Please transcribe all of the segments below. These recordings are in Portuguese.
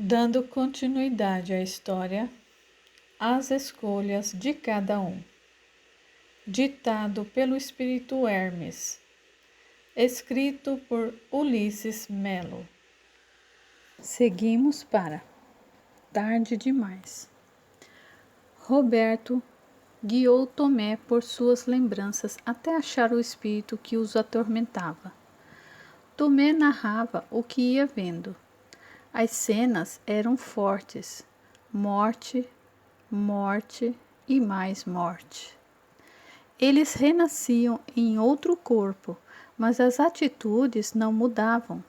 Dando continuidade à história, as escolhas de cada um. Ditado pelo espírito Hermes. Escrito por Ulisses Melo. Seguimos para Tarde demais. Roberto guiou Tomé por suas lembranças até achar o espírito que os atormentava. Tomé narrava o que ia vendo. As cenas eram fortes: morte, morte e mais morte. Eles renasciam em outro corpo, mas as atitudes não mudavam.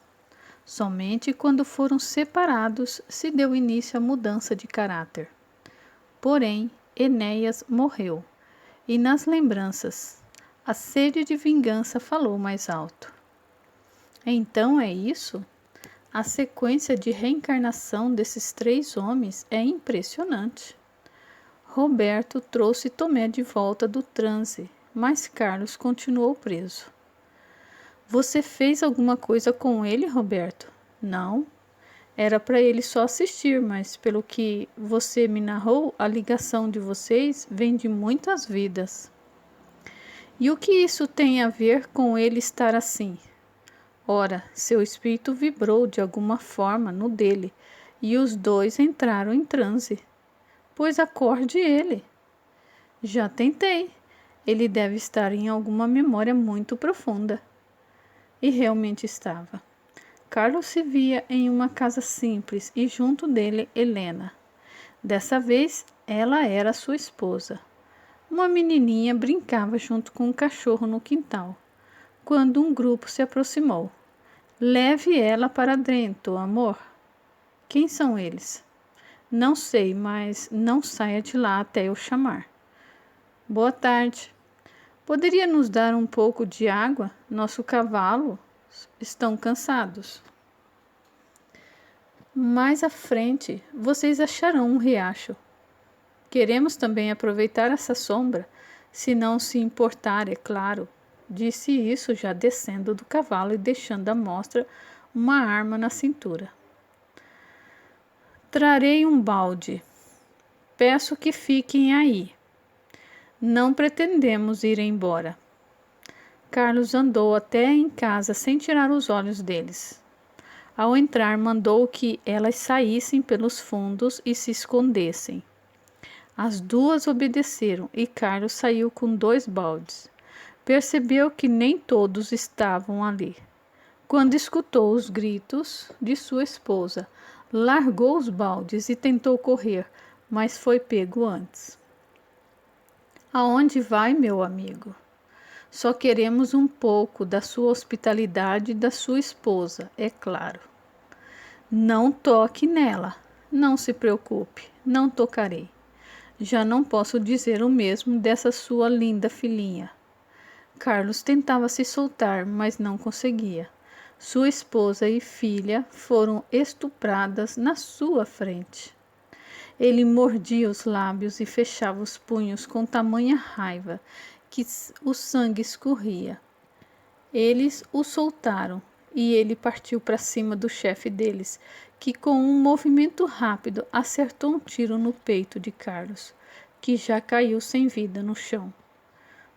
Somente quando foram separados se deu início à mudança de caráter. Porém, Enéas morreu, e nas lembranças, a sede de vingança falou mais alto. Então é isso? A sequência de reencarnação desses três homens é impressionante. Roberto trouxe Tomé de volta do transe, mas Carlos continuou preso. Você fez alguma coisa com ele, Roberto? Não. Era para ele só assistir, mas pelo que você me narrou, a ligação de vocês vem de muitas vidas. E o que isso tem a ver com ele estar assim? Ora, seu espírito vibrou de alguma forma no dele, e os dois entraram em transe. Pois acorde ele. Já tentei. Ele deve estar em alguma memória muito profunda. E realmente estava. Carlos se via em uma casa simples e junto dele Helena. Dessa vez, ela era sua esposa. Uma menininha brincava junto com um cachorro no quintal, quando um grupo se aproximou. Leve ela para dentro, amor. Quem são eles? Não sei, mas não saia de lá até eu chamar. Boa tarde. Poderia nos dar um pouco de água? Nosso cavalo estão cansados. Mais à frente, vocês acharão um riacho. Queremos também aproveitar essa sombra, se não se importar, é claro. Disse isso já descendo do cavalo e deixando à mostra uma arma na cintura. Trarei um balde. Peço que fiquem aí. Não pretendemos ir embora. Carlos andou até em casa sem tirar os olhos deles. Ao entrar, mandou que elas saíssem pelos fundos e se escondessem. As duas obedeceram e Carlos saiu com 2 baldes. Percebeu que nem todos estavam ali. Quando escutou os gritos de sua esposa, largou os baldes e tentou correr, mas foi pego antes. Aonde vai, meu amigo? Só queremos um pouco da sua hospitalidade e da sua esposa, é claro. Não toque nela. Não se preocupe, não tocarei. Já não posso dizer o mesmo dessa sua linda filhinha. Carlos tentava se soltar, mas não conseguia. Sua esposa e filha foram estupradas na sua frente. Ele mordia os lábios e fechava os punhos com tamanha raiva que o sangue escorria. Eles o soltaram e ele partiu para cima do chefe deles, que com um movimento rápido acertou um tiro no peito de Carlos, que já caiu sem vida no chão.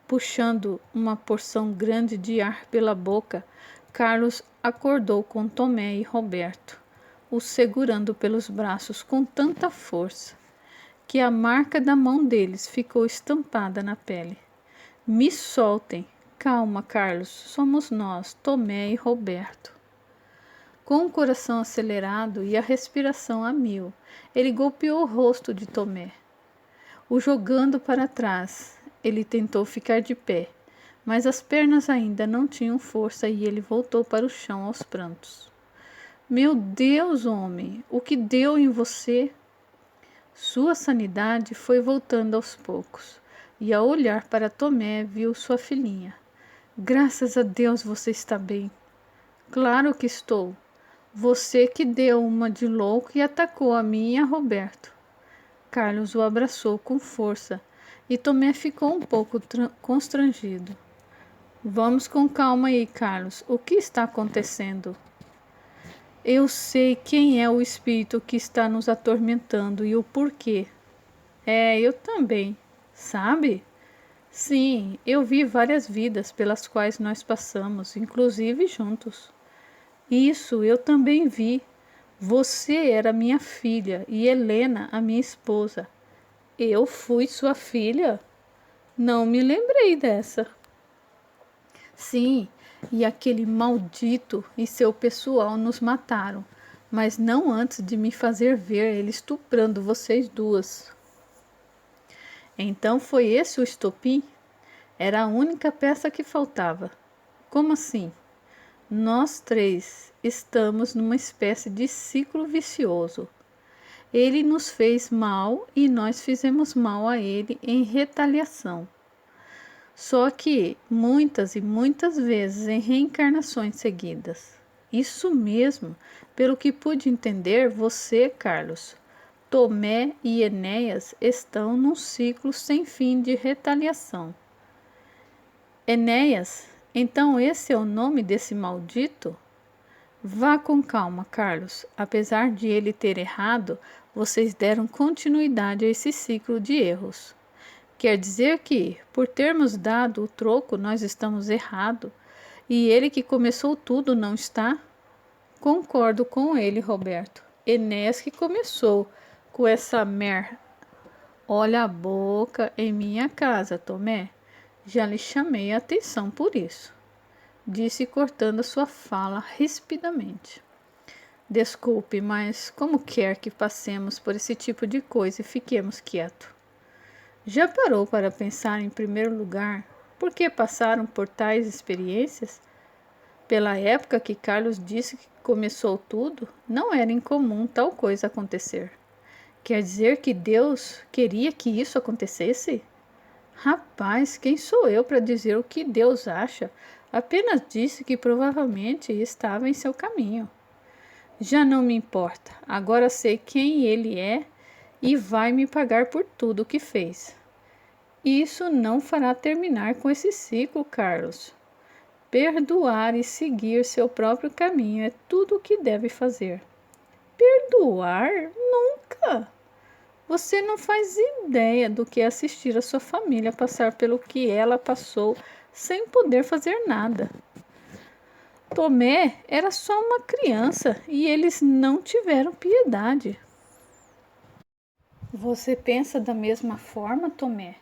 Puxando uma porção grande de ar pela boca, Carlos acordou com Tomé e Roberto, os segurando pelos braços com tanta força, que a marca da mão deles ficou estampada na pele. Me soltem. Calma, Carlos, somos nós, Tomé e Roberto. Com o coração acelerado e a respiração a mil, ele golpeou o rosto de Tomé, o jogando para trás. Ele tentou ficar de pé, mas as pernas ainda não tinham força e ele voltou para o chão aos prantos. Meu Deus, homem, o que deu em você? Sua sanidade foi voltando aos poucos, e ao olhar para Tomé viu sua filhinha. Graças a Deus você está bem. Claro que estou. Você que deu uma de louco e atacou a mim e a Roberto. Carlos o abraçou com força e Tomé ficou um pouco constrangido. Vamos com calma aí, Carlos. O que está acontecendo? Eu sei quem é o espírito que está nos atormentando e o porquê. Eu também. Sabe? Sim, eu vi várias vidas pelas quais nós passamos, inclusive juntos. Isso eu também vi. Você era minha filha e Helena a minha esposa. Eu fui sua filha? Não me lembrei dessa. Sim, e aquele maldito e seu pessoal nos mataram, mas não antes de me fazer ver ele estuprando vocês duas. Então foi esse o estopim? Era a única peça que faltava. Como assim? Nós três estamos numa espécie de ciclo vicioso. Ele nos fez mal e nós fizemos mal a ele em retaliação. Só que muitas e muitas vezes em reencarnações seguidas. Isso mesmo, pelo que pude entender, você, Carlos, Tomé e Enéas estão num ciclo sem fim de retaliação. Enéas, então esse é o nome desse maldito? Vá com calma, Carlos. Apesar de ele ter errado, vocês deram continuidade a esse ciclo de erros. Quer dizer que, por termos dado o troco, nós estamos errados e ele que começou tudo não está? Concordo com ele, Roberto. Enéas que começou com essa mer. Olha a boca em minha casa, Tomé. Já lhe chamei a atenção por isso, disse cortando sua fala rispidamente. Desculpe, mas como quer que passemos por esse tipo de coisa e fiquemos quietos? Já parou para pensar, em primeiro lugar, por que passaram por tais experiências? Pela época que Carlos disse que começou tudo, não era incomum tal coisa acontecer. Quer dizer que Deus queria que isso acontecesse? Rapaz, quem sou eu para dizer o que Deus acha? Apenas disse que provavelmente estava em seu caminho. Já não me importa, agora sei quem ele é e vai me pagar por tudo o que fez. Isso não fará terminar com esse ciclo, Carlos. Perdoar e seguir seu próprio caminho é tudo o que deve fazer. Perdoar? Nunca! Você não faz ideia do que é assistir a sua família passar pelo que ela passou sem poder fazer nada. Tomé era só uma criança e eles não tiveram piedade. Você pensa da mesma forma, Tomé?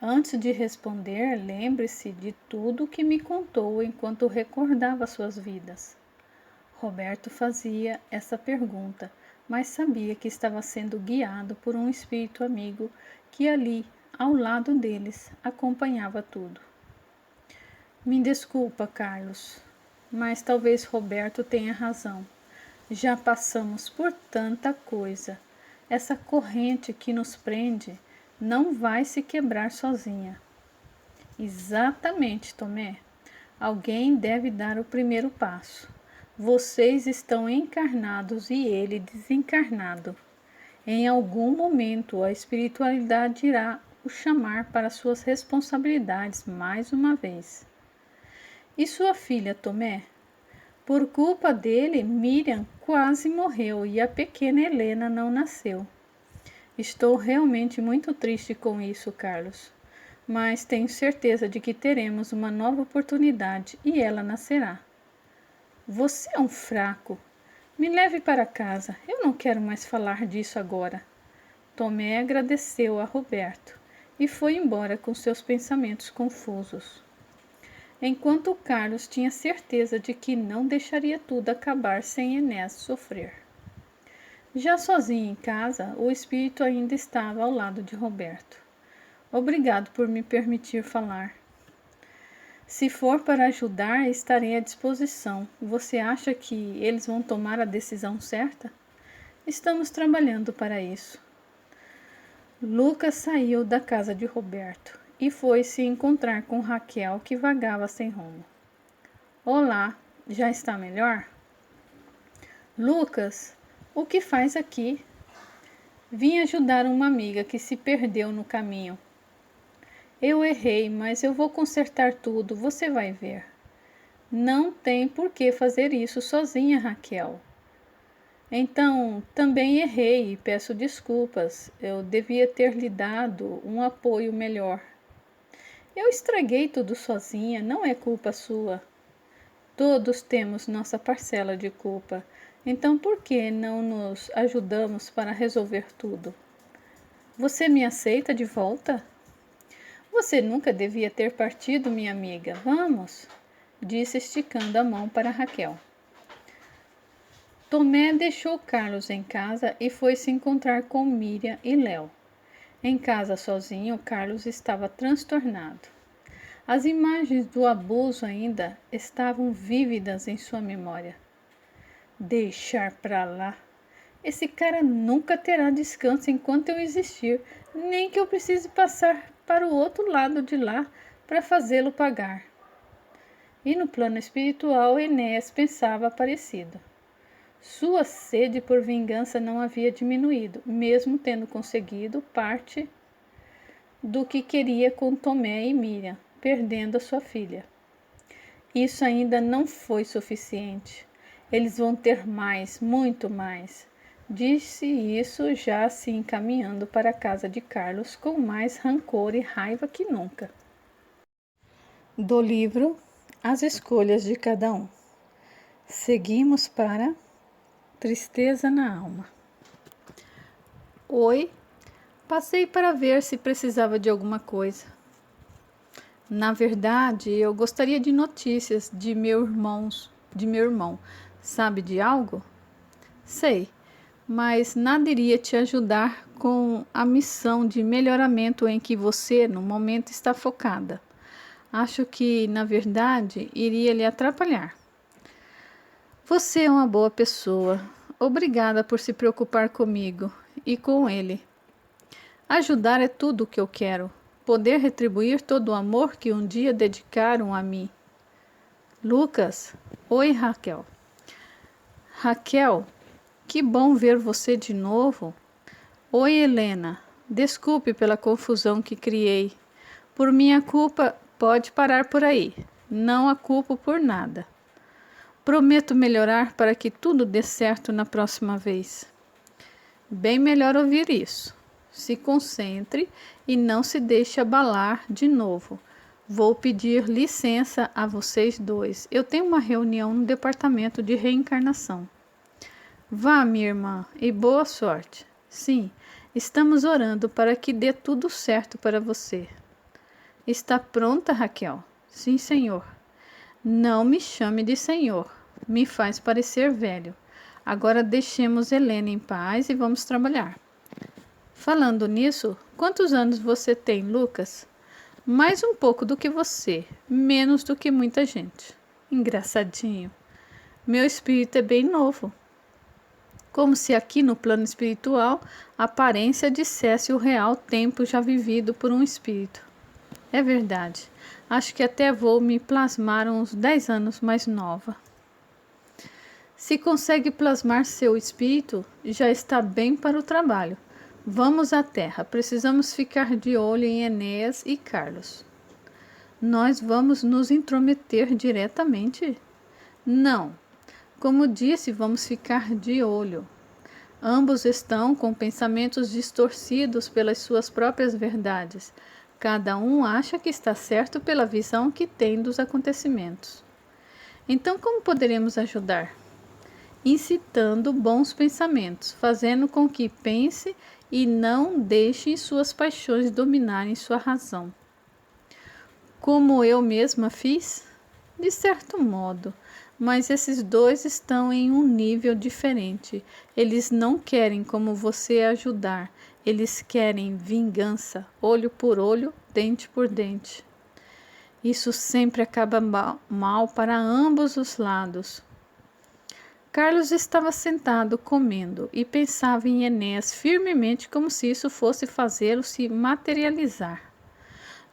Antes de responder, lembre-se de tudo que me contou enquanto recordava suas vidas. Roberto fazia essa pergunta, mas sabia que estava sendo guiado por um espírito amigo que ali, ao lado deles, acompanhava tudo. Me desculpa, Carlos, mas talvez Roberto tenha razão. Já passamos por tanta coisa. Essa corrente que nos prende não vai se quebrar sozinha. Exatamente, Tomé. Alguém deve dar o primeiro passo. Vocês estão encarnados e ele desencarnado. Em algum momento a espiritualidade irá o chamar para suas responsabilidades mais uma vez. E sua filha, Tomé? Por culpa dele, Miriam quase morreu e a pequena Helena não nasceu. Estou realmente muito triste com isso, Carlos, mas tenho certeza de que teremos uma nova oportunidade e ela nascerá. Você é um fraco. Me leve para casa. Eu não quero mais falar disso agora. Tomé agradeceu a Roberto e foi embora com seus pensamentos confusos. Enquanto Carlos tinha certeza de que não deixaria tudo acabar sem Enéas sofrer. Já sozinho em casa, o espírito ainda estava ao lado de Roberto. Obrigado por me permitir falar. Se for para ajudar, estarei à disposição. Você acha que eles vão tomar a decisão certa? Estamos trabalhando para isso. Lucas saiu da casa de Roberto e foi se encontrar com Raquel, que vagava sem rumo. Olá, já está melhor? Lucas, o que faz aqui? Vim ajudar uma amiga que se perdeu no caminho. Eu errei, mas eu vou consertar tudo, você vai ver. Não tem por que fazer isso sozinha, Raquel. Então, também errei e peço desculpas. Eu devia ter lhe dado um apoio melhor. Eu estraguei tudo sozinha, não é culpa sua. Todos temos nossa parcela de culpa. Então, por que não nos ajudamos para resolver tudo? Você me aceita de volta? Você nunca devia ter partido, minha amiga. Vamos, disse esticando a mão para Raquel. Tomé deixou Carlos em casa e foi se encontrar com Miriam e Léo. Em casa sozinho, Carlos estava transtornado. As imagens do abuso ainda estavam vívidas em sua memória. Deixar pra lá. Esse cara nunca terá descanso enquanto eu existir, nem que eu precise passar para o outro lado de lá para fazê-lo pagar. E no plano espiritual, Enéas pensava parecido. Sua sede por vingança não havia diminuído, mesmo tendo conseguido parte do que queria com Tomé e Miriam, perdendo a sua filha. Isso ainda não foi suficiente. Eles vão ter mais, muito mais. Disse isso já se encaminhando para a casa de Carlos com mais rancor e raiva que nunca. Do livro As Escolhas de Cada Um. Seguimos para Tristeza na Alma. Oi, passei para ver se precisava de alguma coisa. Na verdade, eu gostaria de notícias de meu irmão. Sabe de algo? Sei, mas nada iria te ajudar com a missão de melhoramento em que você, no momento, está focada. Acho que, na verdade, iria lhe atrapalhar. Você é uma boa pessoa. Obrigada por se preocupar comigo e com ele. Ajudar é tudo o que eu quero. Poder retribuir todo o amor que um dia dedicaram a mim. Lucas, oi Raquel. Raquel, que bom ver você de novo. Oi Helena, desculpe pela confusão que criei. Por minha culpa, pode parar por aí. Não a culpo por nada. Prometo melhorar para que tudo dê certo na próxima vez. Bem melhor ouvir isso. Se concentre e não se deixe abalar de novo. Vou pedir licença a vocês dois. Eu tenho uma reunião no departamento de reencarnação. Vá, minha irmã, e boa sorte. Sim, estamos orando para que dê tudo certo para você. Está pronta, Raquel? Sim, senhor. Não me chame de senhor. Me faz parecer velho. Agora deixemos Helena em paz e vamos trabalhar. Falando nisso, quantos anos você tem, Lucas? Mais um pouco do que você, menos do que muita gente. Engraçadinho. Meu espírito é bem novo. Como se aqui no plano espiritual a aparência dissesse o real tempo já vivido por um espírito. É verdade. Acho que até vou me plasmar uns 10 anos mais nova. Se consegue plasmar seu espírito, já está bem para o trabalho. Vamos à Terra. Precisamos ficar de olho em Enéas e Carlos. Nós vamos nos intrometer diretamente? Não. Como disse, vamos ficar de olho. Ambos estão com pensamentos distorcidos pelas suas próprias verdades. Cada um acha que está certo pela visão que tem dos acontecimentos. Então, como poderemos ajudar? Incitando bons pensamentos, fazendo com que pense e não deixe suas paixões dominarem sua razão. Como eu mesma fiz? De certo modo, mas esses dois estão em um nível diferente. Eles não querem como você ajudar, eles querem vingança, olho por olho, dente por dente. Isso sempre acaba mal para ambos os lados. Carlos estava sentado comendo e pensava em Enéas firmemente como se isso fosse fazê-lo se materializar.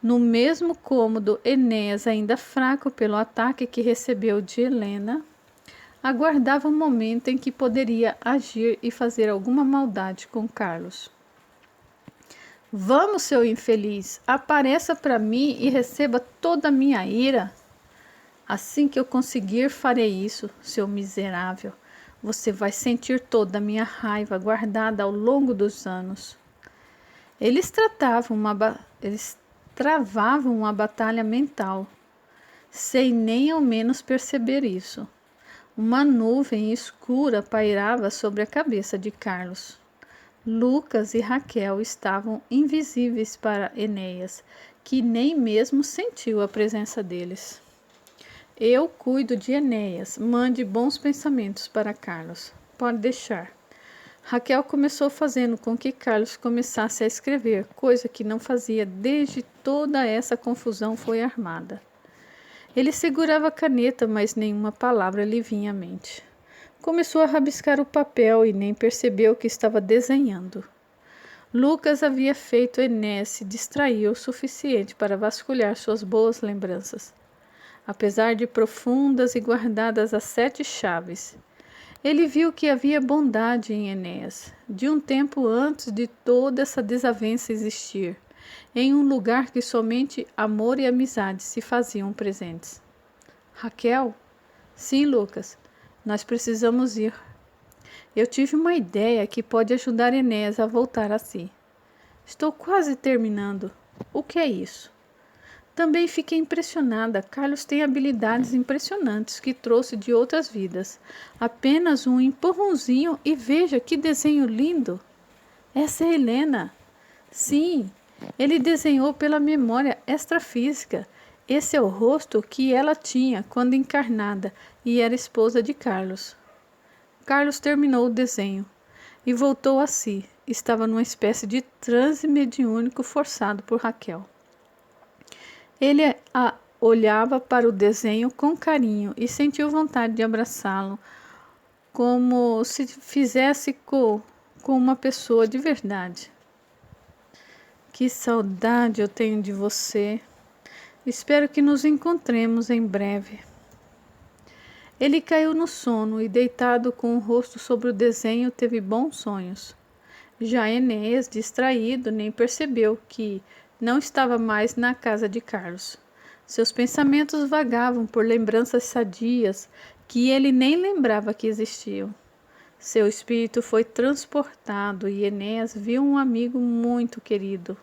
No mesmo cômodo, Enéas, ainda fraco pelo ataque que recebeu de Helena, aguardava o momento em que poderia agir e fazer alguma maldade com Carlos. Vamos, seu infeliz, apareça para mim e receba toda a minha ira. Assim que eu conseguir, farei isso, seu miserável. Você vai sentir toda a minha raiva guardada ao longo dos anos. Eles travavam uma batalha mental, sem nem ao menos perceber isso. Uma nuvem escura pairava sobre a cabeça de Carlos. Lucas e Raquel estavam invisíveis para Enéas, que nem mesmo sentiu a presença deles. Eu cuido de Enéas, mande bons pensamentos para Carlos. Pode deixar. Raquel começou fazendo com que Carlos começasse a escrever, coisa que não fazia desde toda essa confusão foi armada. Ele segurava a caneta, mas nenhuma palavra lhe vinha à mente. Começou a rabiscar o papel e nem percebeu que estava desenhando. Lucas havia feito Enéas se distrair o suficiente para vasculhar suas boas lembranças. Apesar de profundas e guardadas as 7 chaves, ele viu que havia bondade em Enéas, de um tempo antes de toda essa desavença existir, em um lugar que somente amor e amizade se faziam presentes. Raquel? Sim, Lucas, nós precisamos ir. Eu tive uma ideia que pode ajudar Enéas a voltar a si. Estou quase terminando. O que é isso? Também fiquei impressionada. Carlos tem habilidades impressionantes que trouxe de outras vidas. Apenas um empurrãozinho e veja que desenho lindo. Essa é Helena. Sim, ele desenhou pela memória extrafísica. Esse é o rosto que ela tinha quando encarnada e era esposa de Carlos. Carlos terminou o desenho e voltou a si. Estava numa espécie de transe mediúnico forçado por Raquel. Ele olhava para o desenho com carinho e sentiu vontade de abraçá-lo, como se fizesse com uma pessoa de verdade. Que saudade eu tenho de você. Espero que nos encontremos em breve. Ele caiu no sono e, deitado com o rosto sobre o desenho, teve bons sonhos. Já Enéas, distraído, nem percebeu que não estava mais na casa de Carlos. Seus pensamentos vagavam por lembranças sadias que ele nem lembrava que existiam. Seu espírito foi transportado e Enéas viu um amigo muito querido.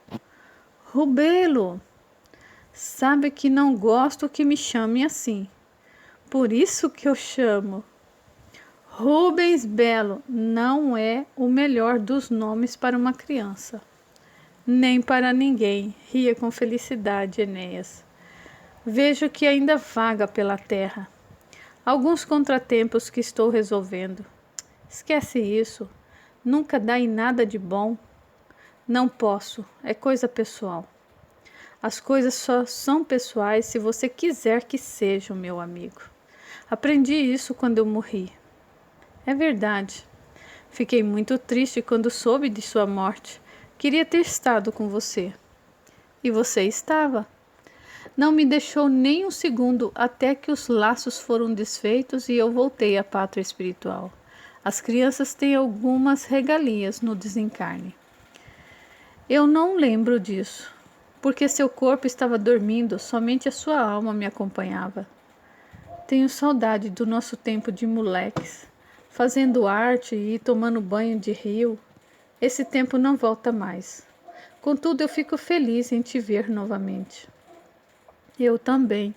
Rubelo! Sabe que não gosto que me chame assim. Por isso que eu chamo. Rubens Belo não é o melhor dos nomes para uma criança. Nem para ninguém, ria com felicidade Enéas. Vejo que ainda vaga pela terra. Alguns contratempos que estou resolvendo. Esquece isso. Nunca dá em nada de bom. Não posso, é coisa pessoal. As coisas só são pessoais se você quiser que sejam, meu amigo. Aprendi isso quando eu morri. É verdade. Fiquei muito triste quando soube de sua morte. Queria ter estado com você. E você estava. Não me deixou nem um segundo até que os laços foram desfeitos e eu voltei à pátria espiritual. As crianças têm algumas regalias no desencarne. Eu não lembro disso, porque seu corpo estava dormindo, somente a sua alma me acompanhava. Tenho saudade do nosso tempo de moleques, fazendo arte e tomando banho de rio. Esse tempo não volta mais. Contudo, eu fico feliz em te ver novamente. Eu também.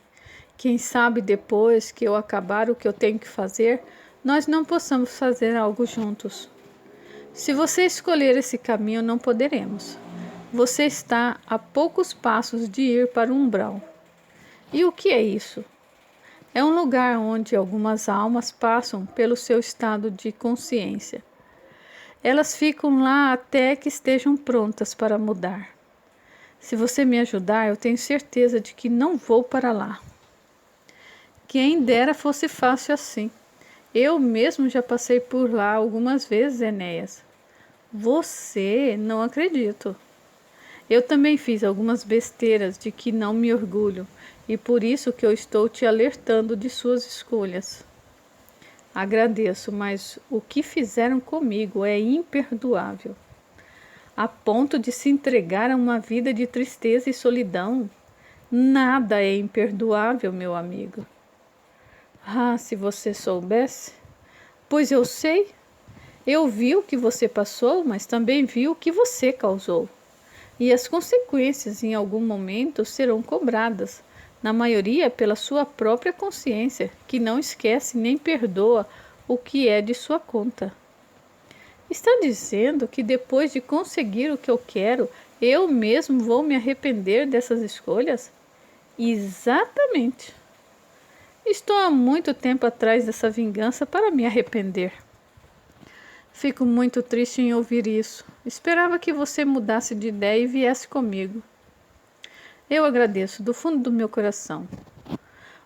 Quem sabe depois que eu acabar o que eu tenho que fazer, nós não possamos fazer algo juntos. Se você escolher esse caminho, não poderemos. Você está a poucos passos de ir para o umbral. E o que é isso? É um lugar onde algumas almas passam pelo seu estado de consciência. Elas ficam lá até que estejam prontas para mudar. Se você me ajudar, eu tenho certeza de que não vou para lá. Quem dera fosse fácil assim. Eu mesmo já passei por lá algumas vezes, Enéas. Você? Não acredito. Eu também fiz algumas besteiras de que não me orgulho, e por isso que eu estou te alertando de suas escolhas. Agradeço, mas o que fizeram comigo é imperdoável. A ponto de se entregar a uma vida de tristeza e solidão. Nada é imperdoável, meu amigo. Ah, se você soubesse. Pois eu sei, eu vi o que você passou, mas também vi o que você causou. E as consequências em algum momento serão cobradas, na maioria pela sua própria consciência, que não esquece nem perdoa o que é de sua conta. Está dizendo que depois de conseguir o que eu quero, eu mesmo vou me arrepender dessas escolhas? Exatamente. Estou há muito tempo atrás dessa vingança para me arrepender. Fico muito triste em ouvir isso. Esperava que você mudasse de ideia e viesse comigo. Eu agradeço do fundo do meu coração.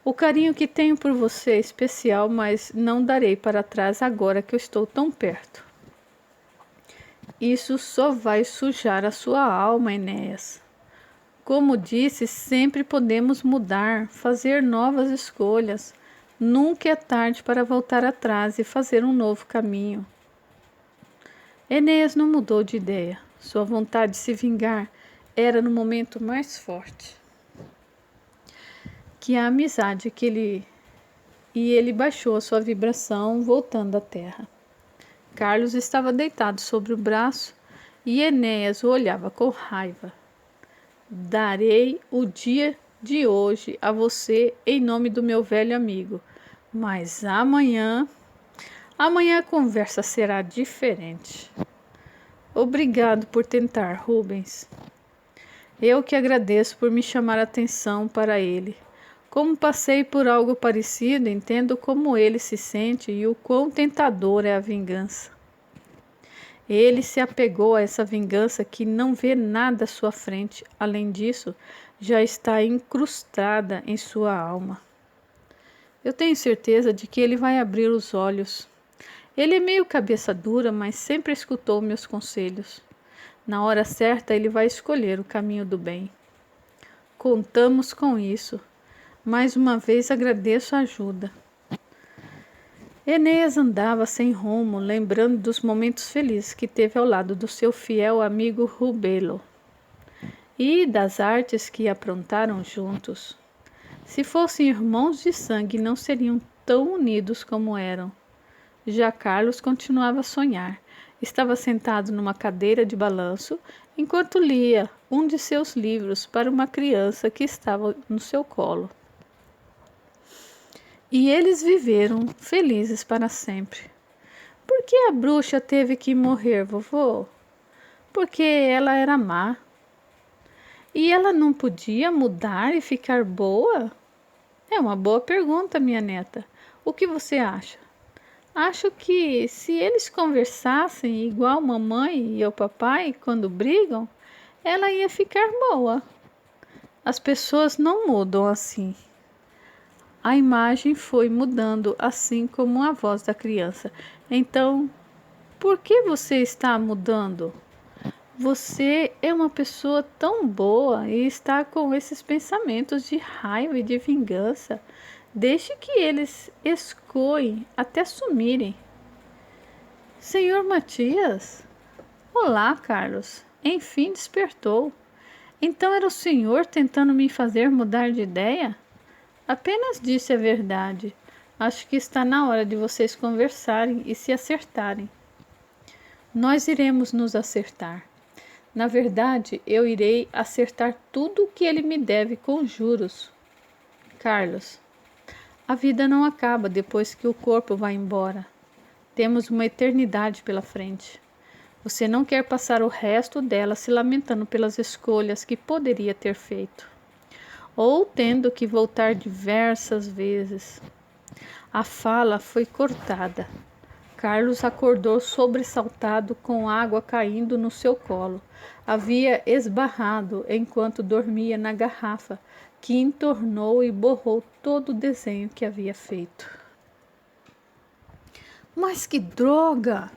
O carinho que tenho por você é especial, mas não darei para trás agora que eu estou tão perto. Isso só vai sujar a sua alma, Enéas. Como disse, sempre podemos mudar, fazer novas escolhas. Nunca é tarde para voltar atrás e fazer um novo caminho. Enéas não mudou de ideia. Sua vontade de se vingar era no momento mais forte que a amizade e ele baixou a sua vibração, voltando à terra. Carlos estava deitado sobre o braço e Enéas o olhava com raiva. Darei o dia de hoje a você em nome do meu velho amigo, mas amanhã a conversa será diferente. Obrigado por tentar, Rubens. Eu que agradeço por me chamar a atenção para ele. Como passei por algo parecido, entendo como ele se sente e o quão tentador é a vingança. Ele se apegou a essa vingança que não vê nada à sua frente. Além disso, já está incrustada em sua alma. Eu tenho certeza de que ele vai abrir os olhos. Ele é meio cabeça dura, mas sempre escutou meus conselhos. Na hora certa, ele vai escolher o caminho do bem. Contamos com isso. Mais uma vez agradeço a ajuda. Enéas andava sem rumo, lembrando dos momentos felizes que teve ao lado do seu fiel amigo Rubelo e das artes que aprontaram juntos. Se fossem irmãos de sangue, não seriam tão unidos como eram. Já Carlos continuava a sonhar. Estava sentado numa cadeira de balanço enquanto lia um de seus livros para uma criança que estava no seu colo. E eles viveram felizes para sempre. Por que a bruxa teve que morrer, vovô? Porque ela era má. E ela não podia mudar e ficar boa? É uma boa pergunta, minha neta. O que você acha? Acho que se eles conversassem igual mamãe e o papai quando brigam, ela ia ficar boa. As pessoas não mudam assim. A imagem foi mudando, assim como a voz da criança. Então, por que você está mudando? Você é uma pessoa tão boa e está com esses pensamentos de raiva e de vingança. Deixe que eles escoem até sumirem. Senhor Matias? Olá, Carlos. Enfim despertou. Então era o senhor tentando me fazer mudar de ideia? Apenas disse a verdade. Acho que está na hora de vocês conversarem e se acertarem. Nós iremos nos acertar. Na verdade, eu irei acertar tudo o que ele me deve com juros. Carlos, a vida não acaba depois que o corpo vai embora. Temos uma eternidade pela frente. Você não quer passar o resto dela se lamentando pelas escolhas que poderia ter feito, ou tendo que voltar diversas vezes. A fala foi cortada. Carlos acordou sobressaltado com água caindo no seu colo. Havia esbarrado enquanto dormia na garrafa, que entornou e borrou todo o desenho que havia feito. Mas que droga!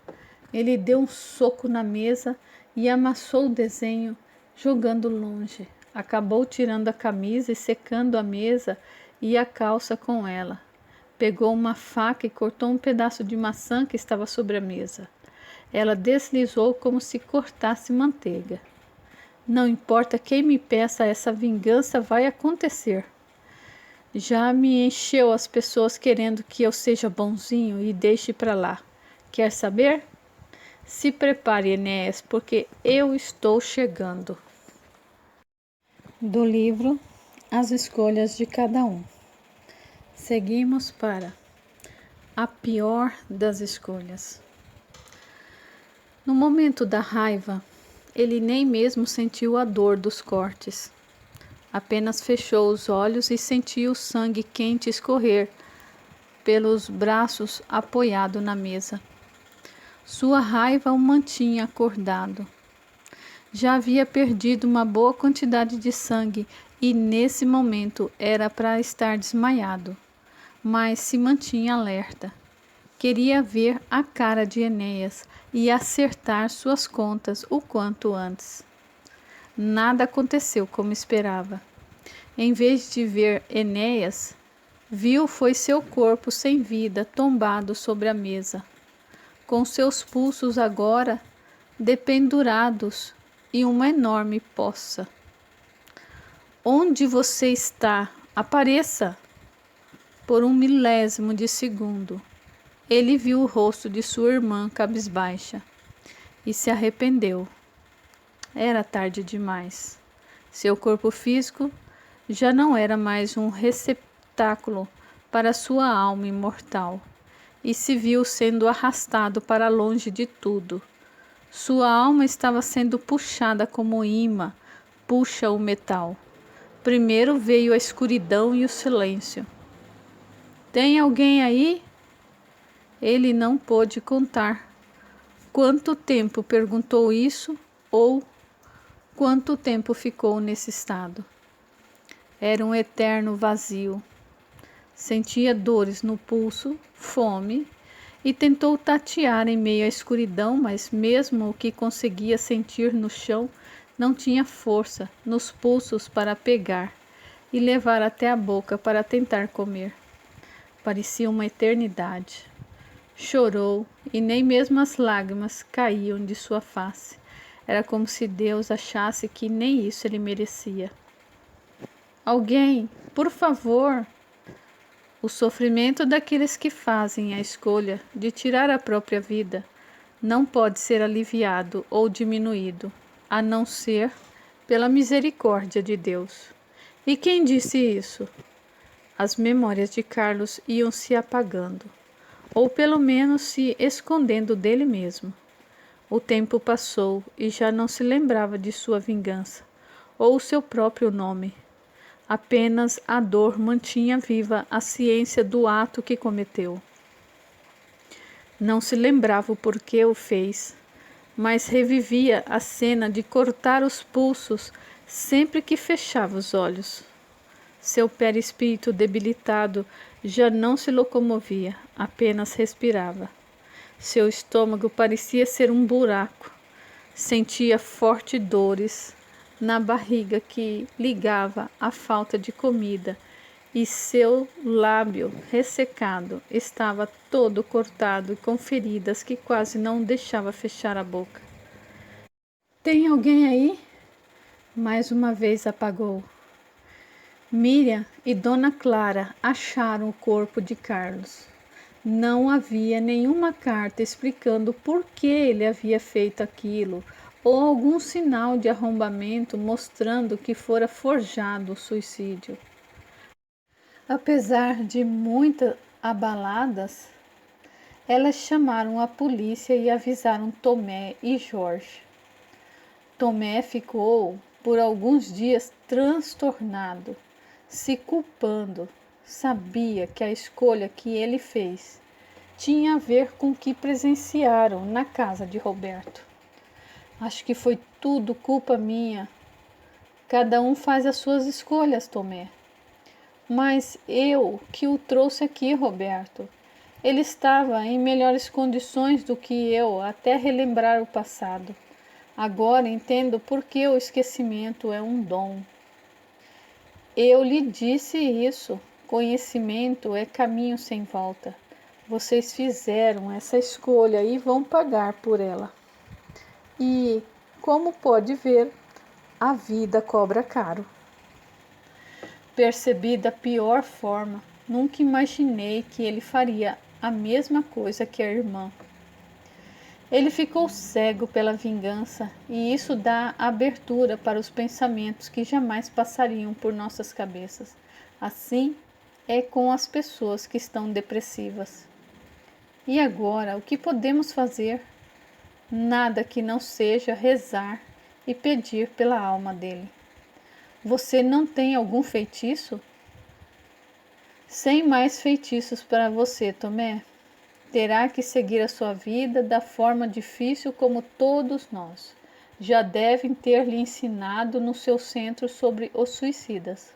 Ele deu um soco na mesa e amassou o desenho, jogando longe. Acabou tirando a camisa e secando a mesa e a calça com ela. Pegou uma faca e cortou um pedaço de maçã que estava sobre a mesa. Ela deslizou como se cortasse manteiga. Não importa quem me peça, essa vingança vai acontecer. Já me encheu as pessoas querendo que eu seja bonzinho e deixe para lá. Quer saber? Se prepare, Enéas, porque eu estou chegando. Do livro As Escolhas de Cada Um. Seguimos para a pior das escolhas. No momento da raiva, ele nem mesmo sentiu a dor dos cortes. Apenas fechou os olhos e sentiu o sangue quente escorrer pelos braços apoiado na mesa. Sua raiva o mantinha acordado. Já havia perdido uma boa quantidade de sangue e nesse momento era para estar desmaiado, mas se mantinha alerta. Queria ver a cara de Enéas e acertar suas contas o quanto antes. Nada aconteceu como esperava. Em vez de ver Enéas, viu foi seu corpo sem vida tombado sobre a mesa, com seus pulsos agora dependurados e uma enorme poça. Onde você está? Apareça! Por um milésimo de segundo, ele viu o rosto de sua irmã cabisbaixa e se arrependeu. Era tarde demais. Seu corpo físico já não era mais um receptáculo para sua alma imortal, e se viu sendo arrastado para longe de tudo. Sua alma estava sendo puxada como imã puxa o metal. Primeiro veio a escuridão e o silêncio. Tem alguém aí? Ele não pôde contar quanto tempo perguntou isso ou quanto tempo ficou nesse estado. Era um eterno vazio. Sentia dores no pulso, fome, e tentou tatear em meio à escuridão, mas mesmo o que conseguia sentir no chão não tinha força nos pulsos para pegar e levar até a boca para tentar comer. Parecia uma eternidade. Chorou e nem mesmo as lágrimas caíam de sua face. Era como se Deus achasse que nem isso ele merecia. Alguém, por favor! O sofrimento daqueles que fazem a escolha de tirar a própria vida não pode ser aliviado ou diminuído, a não ser pela misericórdia de Deus. E quem disse isso? As memórias de Carlos iam se apagando, ou pelo menos se escondendo dele mesmo. O tempo passou e já não se lembrava de sua vingança, ou seu próprio nome. Apenas a dor mantinha viva a ciência do ato que cometeu. Não se lembrava o porquê o fez, mas revivia a cena de cortar os pulsos sempre que fechava os olhos. Seu perispírito debilitado já não se locomovia, apenas respirava. Seu estômago parecia ser um buraco. Sentia fortes dores na barriga que ligava à falta de comida, e seu lábio ressecado estava todo cortado e com feridas que quase não deixava fechar a boca. Tem alguém aí? Mais uma vez apagou. Miriam e Dona Clara acharam o corpo de Carlos. Não havia nenhuma carta explicando por que ele havia feito aquilo, ou algum sinal de arrombamento mostrando que fora forjado o suicídio. Apesar de muito abaladas, elas chamaram a polícia e avisaram Tomé e Jorge. Tomé ficou por alguns dias transtornado, se culpando. Sabia que a escolha que ele fez tinha a ver com o que presenciaram na casa de Roberto. Acho que foi tudo culpa minha. Cada um faz as suas escolhas, Tomé. Mas eu que o trouxe aqui, Roberto. Ele estava em melhores condições do que eu até relembrar o passado. Agora entendo por que o esquecimento é um dom. Eu lhe disse isso. Conhecimento é caminho sem volta. Vocês fizeram essa escolha e vão pagar por ela. E, como pode ver, a vida cobra caro. Percebi da pior forma. Nunca imaginei que ele faria a mesma coisa que a irmã. Ele ficou cego pela vingança, e isso dá abertura para os pensamentos que jamais passariam por nossas cabeças. Assim é com as pessoas que estão depressivas. E agora, o que podemos fazer? Nada que não seja rezar e pedir pela alma dele. Você não tem algum feitiço? Sem mais feitiços para você, Tomé. Terá que seguir a sua vida da forma difícil como todos nós. Já devem ter lhe ensinado no seu centro sobre os suicidas.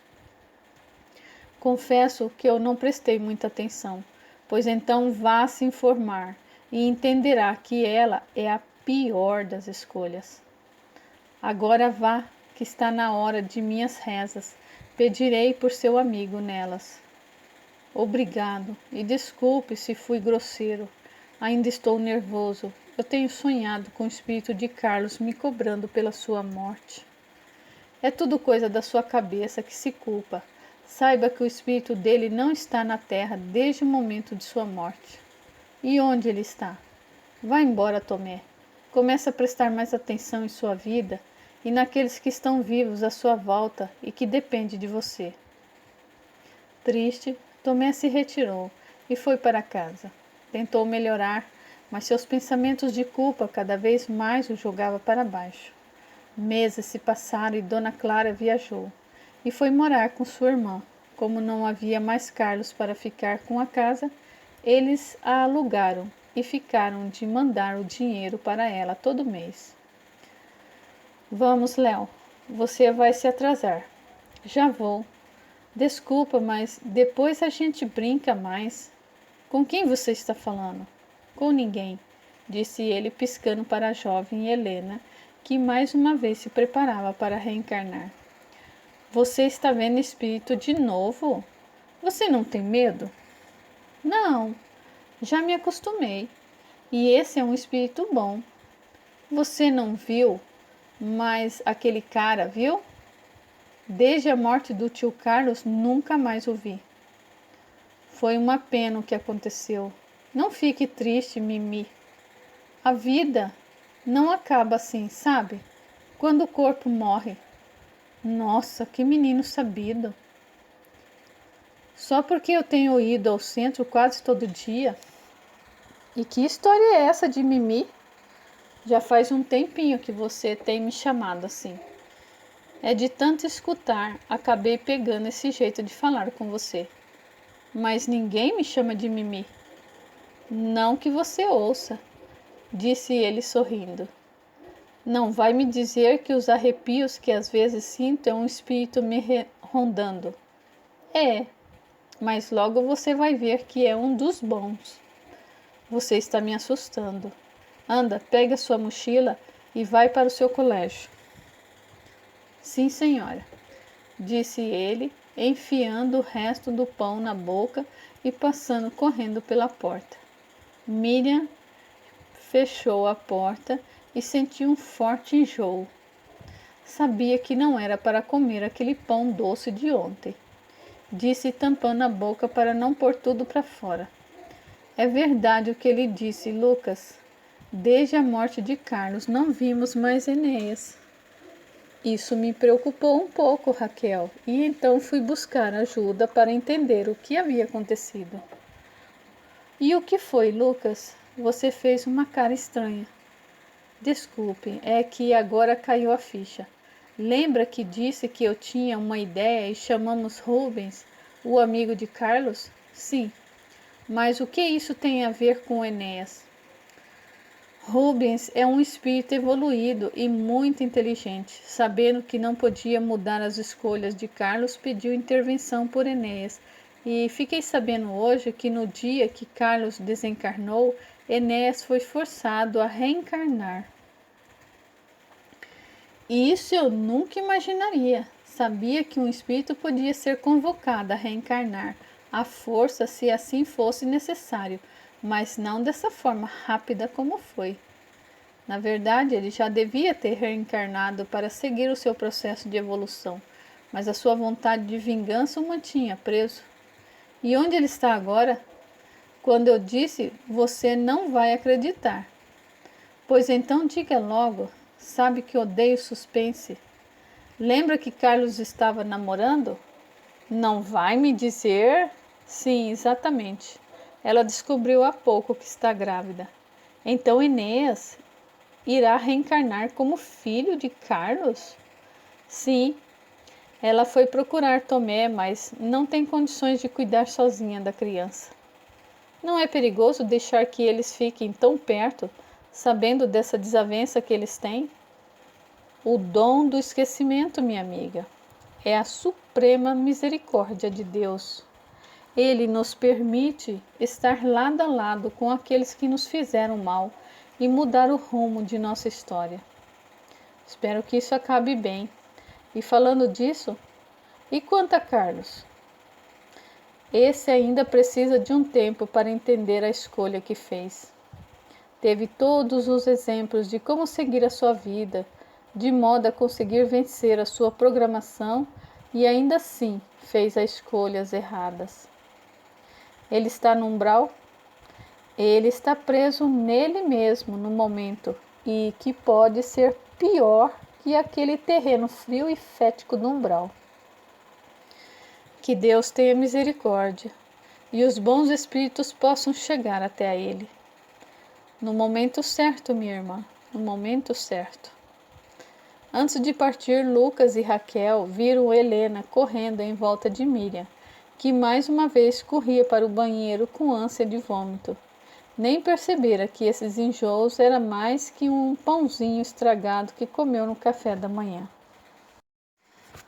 Confesso que eu não prestei muita atenção, pois então vá se informar e entenderá que ela é a pior das escolhas. Agora vá, que está na hora de minhas rezas. Pedirei por seu amigo nelas. Obrigado e desculpe se fui grosseiro. Ainda estou nervoso. Eu tenho sonhado com o espírito de Carlos me cobrando pela sua morte. É tudo coisa da sua cabeça que se culpa. Saiba que o espírito dele não está na terra desde o momento de sua morte. E onde ele está? Vá embora, Tomé. Comece a prestar mais atenção em sua vida e naqueles que estão vivos à sua volta e que dependem de você. Triste, Tomé se retirou e foi para casa. Tentou melhorar, mas seus pensamentos de culpa cada vez mais o jogavam para baixo. Meses se passaram e Dona Clara viajou e foi morar com sua irmã. Como não havia mais Carlos para ficar com a casa, eles a alugaram e ficaram de mandar o dinheiro para ela todo mês. Vamos, Léo, você vai se atrasar. Já vou. Desculpa, mas depois a gente brinca mais. Com quem você está falando? Com ninguém, disse ele piscando para a jovem Helena, que mais uma vez se preparava para reencarnar. Você está vendo espírito de novo? Você não tem medo? Não, já me acostumei. E esse é um espírito bom. Você não viu, mas aquele cara viu? Desde a morte do tio Carlos, nunca mais o vi. Foi uma pena o que aconteceu. Não fique triste, Mimi. A vida não acaba assim, sabe? Quando o corpo morre. Nossa, que menino sabido. Só porque eu tenho ido ao centro quase todo dia. E que história é essa de Mimi? Já faz um tempinho que você tem me chamado assim. É de tanto escutar, acabei pegando esse jeito de falar com você. Mas ninguém me chama de Mimi. Não que você ouça, disse ele sorrindo. Não vai me dizer que os arrepios que às vezes sinto é um espírito me rondando. É, mas logo você vai ver que é um dos bons. Você está me assustando. Anda, pega sua mochila e vai para o seu colégio. Sim, senhora, disse ele, enfiando o resto do pão na boca e passando correndo pela porta. Miriam fechou a porta e sentiu um forte enjoo. Sabia que não era para comer aquele pão doce de ontem. Disse tampando a boca para não pôr tudo para fora. É verdade o que ele disse, Lucas. Desde a morte de Carlos não vimos mais Enéas. Isso me preocupou um pouco, Raquel, e então fui buscar ajuda para entender o que havia acontecido. E o que foi, Lucas? Você fez uma cara estranha. Desculpe, é que agora caiu a ficha. Lembra que disse que eu tinha uma ideia e chamamos Rubens, o amigo de Carlos? Sim. Mas o que isso tem a ver com Enéas? Rubens é um espírito evoluído e muito inteligente. Sabendo que não podia mudar as escolhas de Carlos, pediu intervenção por Enéas. E fiquei sabendo hoje que no dia que Carlos desencarnou, Enéas foi forçado a reencarnar. Isso eu nunca imaginaria. Sabia que um espírito podia ser convocado a reencarnar à força se assim fosse necessário, mas não dessa forma rápida como foi. Na verdade, ele já devia ter reencarnado para seguir o seu processo de evolução, mas a sua vontade de vingança o mantinha preso. E onde ele está agora? Quando eu disse, você não vai acreditar. Pois então diga logo, sabe que odeio suspense. Lembra que Carlos estava namorando? Não vai me dizer? Sim, exatamente. Ela descobriu há pouco que está grávida. Então Enéas irá reencarnar como filho de Carlos? Sim, ela foi procurar Tomé, mas não tem condições de cuidar sozinha da criança. Não é perigoso deixar que eles fiquem tão perto, sabendo dessa desavença que eles têm? O dom do esquecimento, minha amiga, é a suprema misericórdia de Deus. Ele nos permite estar lado a lado com aqueles que nos fizeram mal e mudar o rumo de nossa história. Espero que isso acabe bem. E falando disso, e quanto a Carlos? Esse ainda precisa de um tempo para entender a escolha que fez. Teve todos os exemplos de como seguir a sua vida, de modo a conseguir vencer a sua programação e ainda assim fez as escolhas erradas. Ele está no umbral? Ele está preso nele mesmo no momento e que pode ser pior que aquele terreno frio e fético do umbral. Que Deus tenha misericórdia e os bons espíritos possam chegar até a ele. No momento certo, minha irmã, no momento certo. Antes de partir, Lucas e Raquel viram Helena correndo em volta de Miriam, que mais uma vez corria para o banheiro com ânsia de vômito. Nem percebera que esses enjoos era mais que um pãozinho estragado que comeu no café da manhã.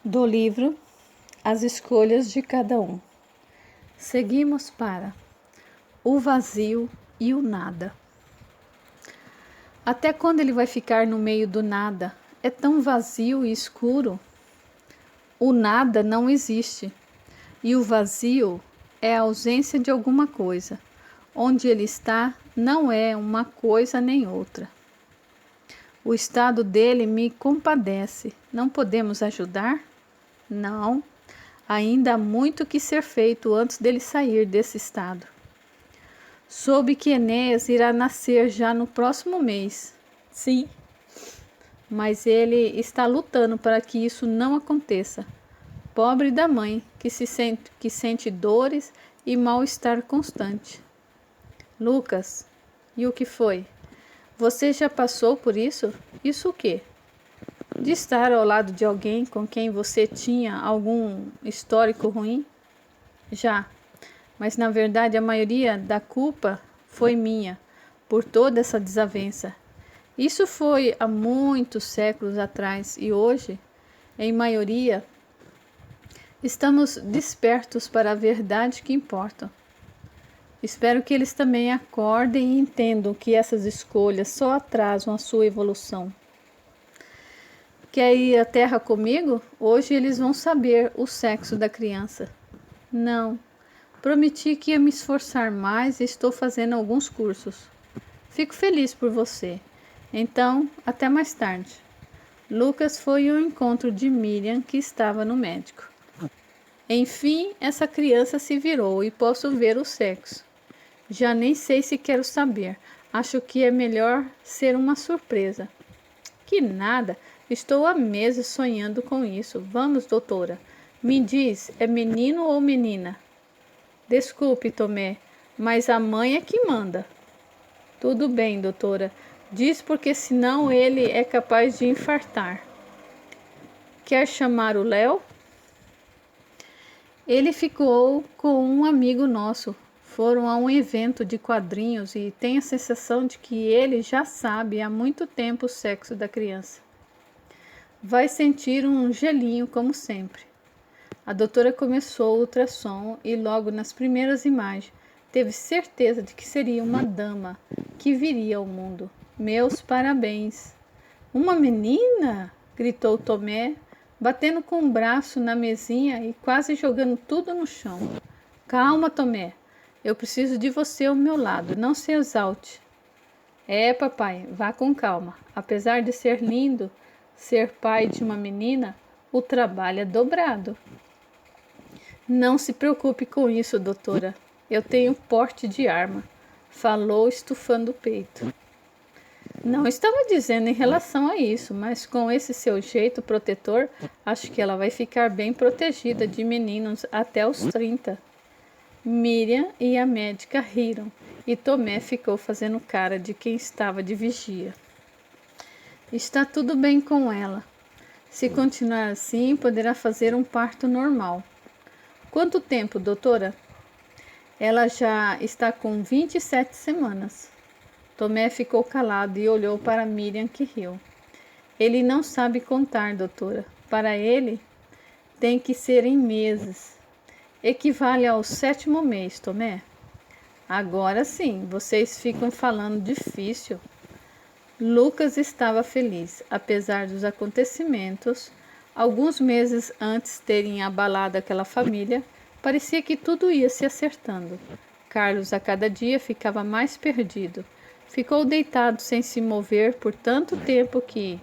Do livro As Escolhas de Cada Um. Seguimos para o vazio e o nada. Até quando ele vai ficar no meio do nada? É tão vazio e escuro. O nada não existe. E o vazio é a ausência de alguma coisa. Onde ele está não é uma coisa nem outra. O estado dele me compadece. Não podemos ajudar? Não. Ainda há muito que ser feito antes dele sair desse estado. Soube que Enéas irá nascer já no próximo mês. Sim, mas ele está lutando para que isso não aconteça. Pobre da mãe, que sente dores e mal-estar constante. Lucas, e o que foi? Você já passou por isso? Isso o quê? De estar ao lado de alguém com quem você tinha algum histórico ruim? Já, mas na verdade a maioria da culpa foi minha, por toda essa desavença. Isso foi há muitos séculos atrás e hoje, em maioria, estamos despertos para a verdade que importa. Espero que eles também acordem e entendam que essas escolhas só atrasam a sua evolução. Quer ir à Terra comigo? Hoje eles vão saber o sexo da criança. Não, prometi que ia me esforçar mais e estou fazendo alguns cursos. Fico feliz por você. Então, até mais tarde. Lucas foi ao encontro de Miriam, que estava no médico. Enfim, essa criança se virou e posso ver o sexo. Já nem sei se quero saber. Acho que é melhor ser uma surpresa. Que nada, estou há meses sonhando com isso. Vamos, doutora. Me diz, é menino ou menina? Desculpe, Tomé, mas a mãe é que manda. Tudo bem, doutora. Diz porque senão ele é capaz de infartar. Quer chamar o Léo? Ele ficou com um amigo nosso. Foram a um evento de quadrinhos e tem a sensação de que ele já sabe há muito tempo o sexo da criança. Vai sentir um gelinho como sempre. A doutora começou o ultrassom e logo nas primeiras imagens teve certeza de que seria uma dama que viria ao mundo. Meus parabéns. Uma menina? Gritou Tomé, batendo com o braço na mesinha e quase jogando tudo no chão. Calma, Tomé. Eu preciso de você ao meu lado. Não se exalte. É, papai, vá com calma. Apesar de ser lindo ser pai de uma menina, o trabalho é dobrado. Não se preocupe com isso, doutora. Eu tenho porte de arma, falou estufando o peito. Não estava dizendo em relação a isso, mas com esse seu jeito protetor, acho que ela vai ficar bem protegida de meninos até os 30. Miriam e a médica riram e Tomé ficou fazendo cara de quem estava de vigia. Está tudo bem com ela. Se continuar assim, poderá fazer um parto normal. Quanto tempo, doutora? Ela já está com 27 semanas. Tomé ficou calado e olhou para Miriam, que riu. Ele não sabe contar, doutora. Para ele, tem que ser em meses. Equivale ao 7º mês, Tomé. Agora sim, vocês ficam falando difícil. Lucas estava feliz, apesar dos acontecimentos. Alguns meses antes terem abalado aquela família, parecia que tudo ia se acertando. Carlos a cada dia ficava mais perdido. Ficou deitado sem se mover por tanto tempo que,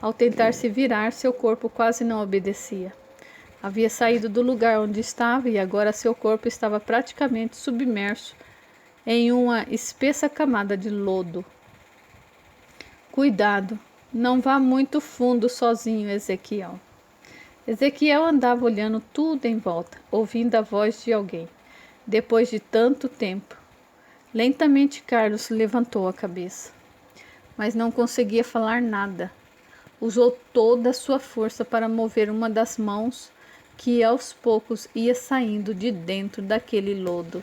ao tentar se virar, seu corpo quase não obedecia. Havia saído do lugar onde estava e agora seu corpo estava praticamente submerso em uma espessa camada de lodo. Cuidado, não vá muito fundo sozinho, Ezequiel. Ezequiel andava olhando tudo em volta, ouvindo a voz de alguém. Depois de tanto tempo, lentamente Carlos levantou a cabeça, mas não conseguia falar nada. Usou toda a sua força para mover uma das mãos que aos poucos ia saindo de dentro daquele lodo.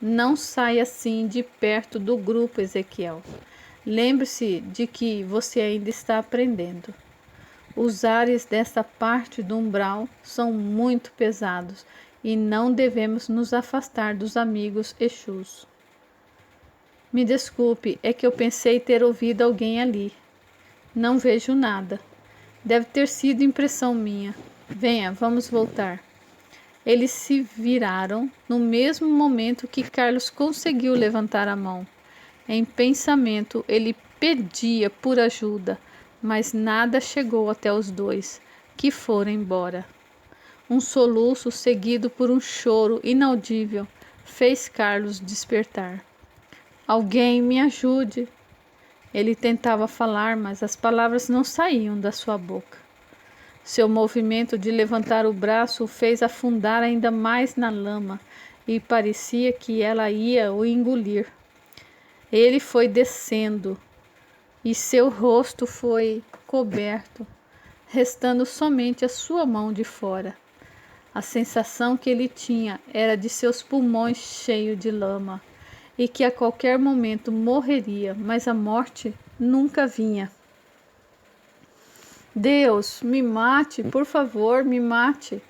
Não saia assim de perto do grupo, Ezequiel. Lembre-se de que você ainda está aprendendo. Os ares desta parte do umbral são muito pesados e não devemos nos afastar dos amigos Exus. Me desculpe, é que eu pensei ter ouvido alguém ali. Não vejo nada. Deve ter sido impressão minha. Venha, vamos voltar. Eles se viraram no mesmo momento que Carlos conseguiu levantar a mão. Em pensamento, ele pedia por ajuda, mas nada chegou até os dois, que foram embora. Um soluço seguido por um choro inaudível fez Carlos despertar. Alguém me ajude. Ele tentava falar, mas as palavras não saíam da sua boca. Seu movimento de levantar o braço o fez afundar ainda mais na lama e parecia que ela ia o engolir. Ele foi descendo e seu rosto foi coberto, restando somente a sua mão de fora. A sensação que ele tinha era de seus pulmões cheios de lama e que a qualquer momento morreria, mas a morte nunca vinha. Deus, me mate, por favor, me mate.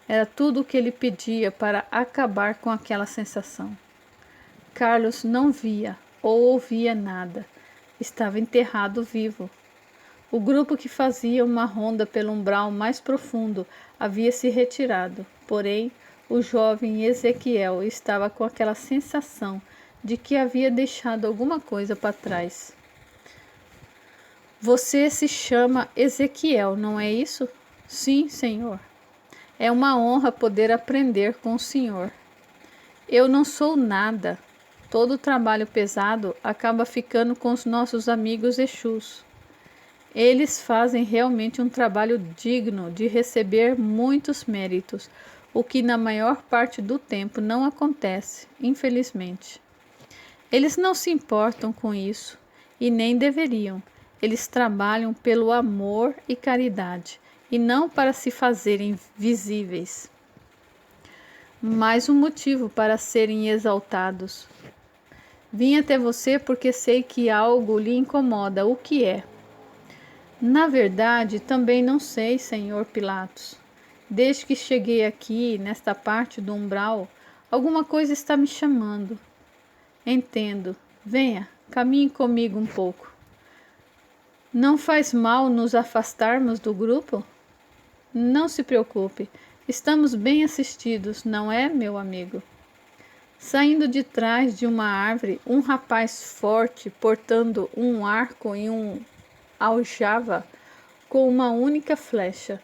Era tudo o que ele pedia para acabar com aquela sensação. Carlos não via ou ouvia nada. Estava enterrado vivo. O grupo que fazia uma ronda pelo umbral mais profundo havia se retirado, porém o jovem Ezequiel estava com aquela sensação de que havia deixado alguma coisa para trás. Você se chama Ezequiel, não é isso? Sim, senhor. É uma honra poder aprender com o senhor. Eu não sou nada. Todo o trabalho pesado acaba ficando com os nossos amigos Exus. Eles fazem realmente um trabalho digno de receber muitos méritos, o que na maior parte do tempo não acontece, infelizmente. Eles não se importam com isso, e nem deveriam. Eles trabalham pelo amor e caridade, e não para se fazerem visíveis. Mais um motivo para serem exaltados. Vim até você porque sei que algo lhe incomoda. O que é? Na verdade, também não sei, senhor Pilatos. Desde que cheguei aqui, nesta parte do umbral, alguma coisa está me chamando. Entendo. Venha, caminhe comigo um pouco. Não faz mal nos afastarmos do grupo? Não se preocupe. Estamos bem assistidos, não é, meu amigo? Saindo de trás de uma árvore, um rapaz forte, portando um arco e um aljava com uma única flecha.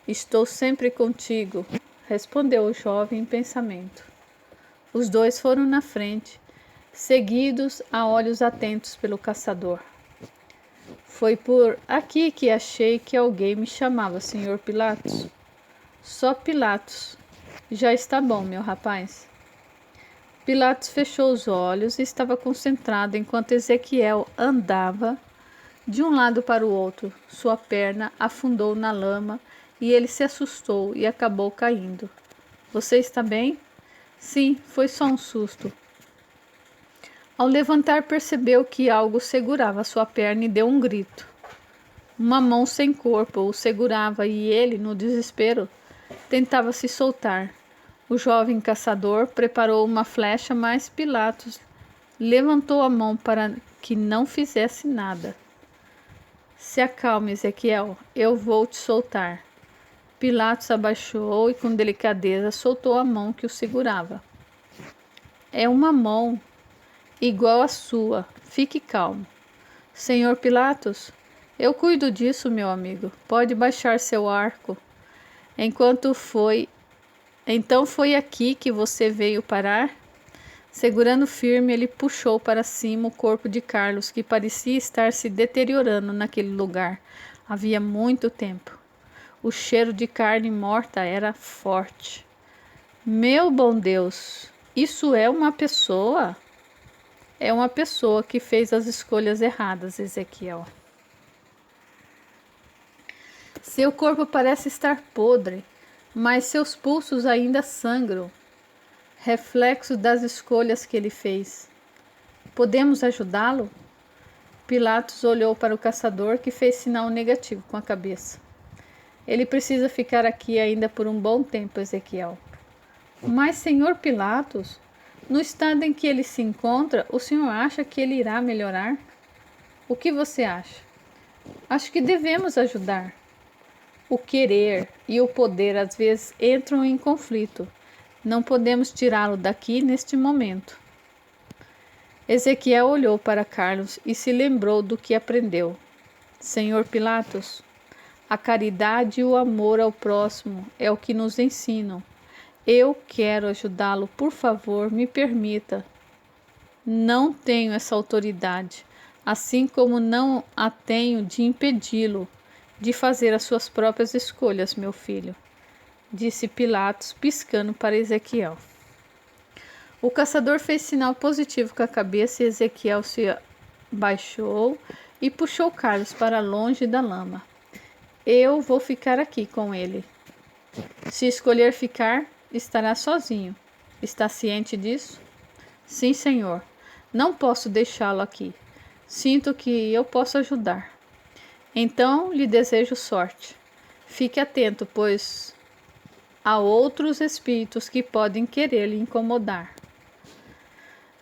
Estou sempre contigo, respondeu o jovem em pensamento. Os dois foram na frente, seguidos a olhos atentos pelo caçador. Foi por aqui que achei que alguém me chamava Senhor Pilatos. Só Pilatos. Já está bom, meu rapaz. Pilatos fechou os olhos e estava concentrado enquanto Ezequiel andava de um lado para o outro. Sua perna afundou na lama e ele se assustou e acabou caindo. Você está bem? Sim, foi só um susto. Ao levantar, percebeu que algo segurava sua perna e deu um grito. Uma mão sem corpo o segurava e ele, no desespero, tentava se soltar. O jovem caçador preparou uma flecha, mas Pilatos levantou a mão para que não fizesse nada. Se acalme, Ezequiel, eu vou te soltar. Pilatos abaixou e com delicadeza soltou a mão que o segurava. É uma mão igual à sua, fique calmo. Senhor Pilatos, eu cuido disso, meu amigo. Pode baixar seu arco. Então foi aqui que você veio parar? Segurando firme, ele puxou para cima o corpo de Carlos, que parecia estar se deteriorando naquele lugar. Havia muito tempo. O cheiro de carne morta era forte. Meu bom Deus, isso é uma pessoa? É uma pessoa que fez as escolhas erradas, Ezequiel. Seu corpo parece estar podre, mas seus pulsos ainda sangram, reflexo das escolhas que ele fez. Podemos ajudá-lo? Pilatos olhou para o caçador, que fez sinal negativo com a cabeça. Ele precisa ficar aqui ainda por um bom tempo, Ezequiel. Mas, senhor Pilatos, no estado em que ele se encontra, o senhor acha que ele irá melhorar? O que você acha? Acho que devemos ajudar. O querer e o poder às vezes entram em conflito. Não podemos tirá-lo daqui neste momento. Ezequiel olhou para Carlos e se lembrou do que aprendeu. Senhor Pilatos, a caridade e o amor ao próximo é o que nos ensinam. Eu quero ajudá-lo, por favor, me permita. Não tenho essa autoridade, assim como não a tenho de impedi-lo de fazer as suas próprias escolhas, meu filho, disse Pilatos, piscando para Ezequiel. O caçador fez sinal positivo com a cabeça e Ezequiel se baixou e puxou Carlos para longe da lama. Eu vou ficar aqui com ele. Se escolher ficar, estará sozinho. Está ciente disso? Sim, senhor. Não posso deixá-lo aqui. Sinto que eu posso ajudar. Então lhe desejo sorte. Fique atento, pois há outros espíritos que podem querer lhe incomodar.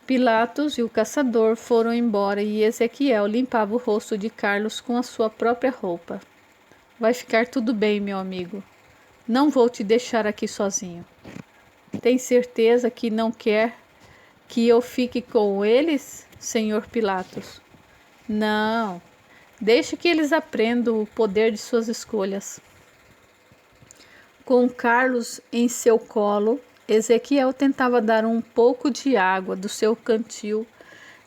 Pilatos e o caçador foram embora e Ezequiel limpava o rosto de Carlos com a sua própria roupa. Vai ficar tudo bem, meu amigo. Não vou te deixar aqui sozinho. Tem certeza que não quer que eu fique com eles, senhor Pilatos? Não. Deixe que eles aprendam o poder de suas escolhas. Com Carlos em seu colo, Ezequiel tentava dar um pouco de água do seu cantil.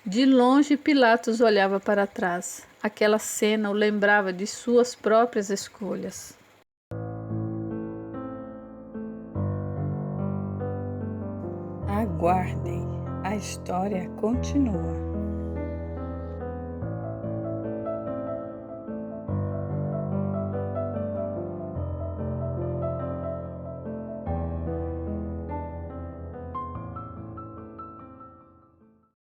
De longe, Pilatos olhava para trás. Aquela cena o lembrava de suas próprias escolhas. Aguardem, a história continua.